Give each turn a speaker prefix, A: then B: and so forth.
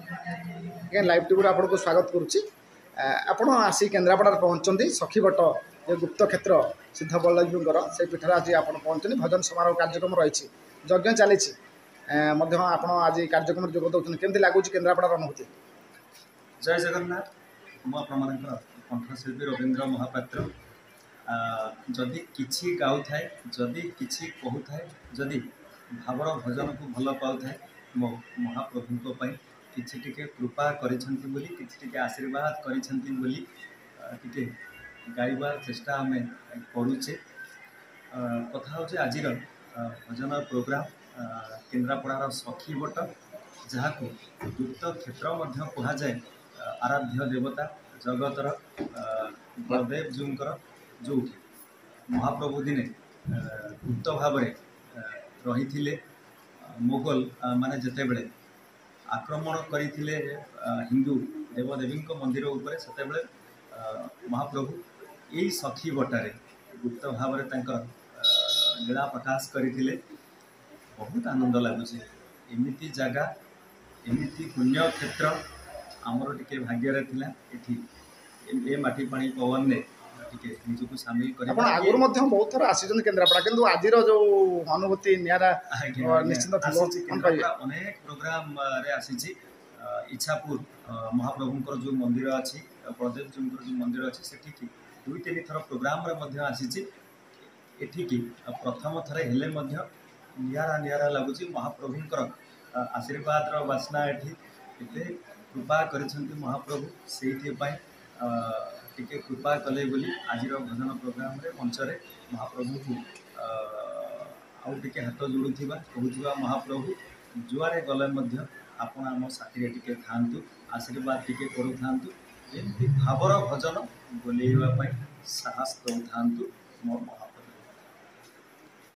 A: ଆଜ୍ଞା ଲାଇଭ୍ ଟିଭିରୁ ଆପଣଙ୍କୁ ସ୍ୱାଗତ କରୁଛି। ଆପଣ ଆସି କେନ୍ଦ୍ରାପଡ଼ାରେ ପହଞ୍ଚନ୍ତି ସଖୀବଟ ଯେ ଗୁପ୍ତ କ୍ଷେତ୍ର ସିଦ୍ଧ ବଲ୍ଲଭୀଙ୍କର ସେଇ ପୀଠରେ ଆଜି ଆପଣ ପହଞ୍ଚନ୍ତି। ଭଜନ ସମାରୋହ କାର୍ଯ୍ୟକ୍ରମ ରହିଛି, ଯଜ୍ଞ ଚାଲିଛି ମଧ୍ୟ ଆପଣ ଆଜି କାର୍ଯ୍ୟକ୍ରମରେ ଯୋଗ ଦେଉଛନ୍ତି। କେମିତି ଲାଗୁଛି କେନ୍ଦ୍ରାପଡ଼ାର ଅନୁଭୂତି?
B: जय जगन्नाथ। ମୁଁ ଆପଣମାନଙ୍କର କଣ୍ଠଶିଳ୍ପୀ ରବୀନ୍ଦ୍ର ମହାପାତ୍ର। ଯଦି କିଛି ଗାଉଥାଏ, ଯଦି କିଛି କହୁଥାଏ, ଯଦି ଭାବର ଭଜନକୁ ଭଲ ପାଉଥାଏ, ମୋ ମହାପ୍ରଭୁଙ୍କ ପାଇଁ କିଛି ଟିକେ କୃପା କରିଛନ୍ତି ବୋଲି, କିଛି ଟିକେ ଆଶୀର୍ବାଦ କରିଛନ୍ତି ବୋଲି ଟିକେ ଗାଇବା ଚେଷ୍ଟା ଆମେ କରୁଛେ। କଥା ହେଉଛି ଆଜିର ଭଜନ ପ୍ରୋଗ୍ରାମ କେନ୍ଦ୍ରାପଡ଼ାର ସଖୀବଟ, ଯାହାକୁ ଗୁପ୍ତ କ୍ଷେତ୍ର ମଧ୍ୟ କୁହାଯାଏ। ଆରାଧ୍ୟ ଦେବତା ଜଗତର ବଳଦେବ ଜୀଉଙ୍କର, ଯେଉଁଠି ମହାପ୍ରଭୁ ଦିନେ ଗୁପ୍ତ ଭାବରେ ରହିଥିଲେ। ମୋଗଲ ମାନେ ଯେତେବେଳେ ଆକ୍ରମଣ କରିଥିଲେ ହିନ୍ଦୁ ଦେବଦେବୀଙ୍କ ମନ୍ଦିର ଉପରେ, ସେତେବେଳେ ମହାପ୍ରଭୁ ଏଇ ସଖୀବଟରେ ଗୁପ୍ତ ଭାବରେ ତାଙ୍କର ଲୀଳା ପ୍ରକାଶ କରିଥିଲେ। ବହୁତ ଆନନ୍ଦ ଲାଗୁଛି। ଏମିତି ଜାଗା, ଏମିତି ପୁଣ୍ୟ କ୍ଷେତ୍ର ଆମର ଟିକେ ଭାଗ୍ୟରେ ଥିଲା। ଏଠି ଏ ମାଟି ପାଣି ପବନରେ ଟିକେ ନିଜକୁ ସାମିଲ
A: ଆପଣ
B: କରିବା।
A: ଆଗରୁ ମଧ୍ୟ ବହୁତ ଥର ଆସିଛନ୍ତି କେନ୍ଦ୍ରାପଡ଼ା, କିନ୍ତୁ ଆଜିର ଯେଉଁ ଅନୁଭୂତି ନିଆରା ନିଶ୍ଚିନ୍ତ ଥିବ।
B: ଆସିଛି
A: କ'ଣ କହିବେ?
B: କେନ୍ଦ୍ରାପଡ଼ା ଅନେକ ପ୍ରୋଗ୍ରାମରେ ଆସିଛି। ଇଚ୍ଛାପୁର ମହାପ୍ରଭୁଙ୍କର ଯେଉଁ ମନ୍ଦିର ଅଛି, ବଳଦେବ ଜୀଉଙ୍କର ଯେଉଁ ମନ୍ଦିର ଅଛି, ସେଠିକି 2-3 ଥର ପ୍ରୋଗ୍ରାମରେ ମଧ୍ୟ ଆସିଛି। ଏଠିକି ପ୍ରଥମ ଥର ହେଲେ ମଧ୍ୟ ନିଆରା ଲାଗୁଛି। ମହାପ୍ରଭୁଙ୍କର ଆଶୀର୍ବାଦର ବାସ୍ନା ଏଠି ଏତେ କୃପା କରିଛନ୍ତି ମହାପ୍ରଭୁ। ସେଇଥିପାଇଁ ଟିକେ କୃପା କଲେ ବୋଲି ଆଜିର ଭଜନ ପ୍ରୋଗ୍ରାମରେ ମଞ୍ଚରେ ମହାପ୍ରଭୁଙ୍କୁ ଆଉ ଟିକେ ହାତ ଯୋଡ଼ୁଥିବା କହୁଥିବା, ମହାପ୍ରଭୁ ଯୁଆଡ଼େ ଗଲେ ମଧ୍ୟ ଆପଣ ଆମ ସାଥିରେ ଟିକେ ଥାଆନ୍ତୁ, ଆଶୀର୍ବାଦ ଟିକେ କରୁଥାନ୍ତୁ, ଏମିତି ଭାବର ଭଜନ ବୋଲେଇବା ପାଇଁ ସାହସ ଦେଉଥାନ୍ତୁ ମୋ ମହାପ୍ରଭୁ।